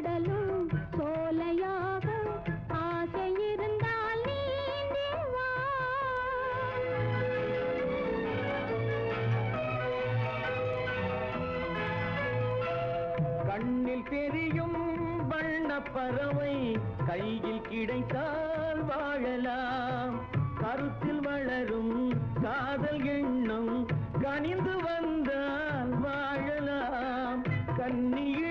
உடலும் சோலையாக ஆசை இருந்தால் நீந்தி வா. கண்ணில் தெரியும் வண்ண பறவை கையில் கிடைத்தால் வாழலாம். கருத்தில் வளரும் காதல் எண்ணம் கனிந்து வந்தால் வாழலாம். கண்ணியில்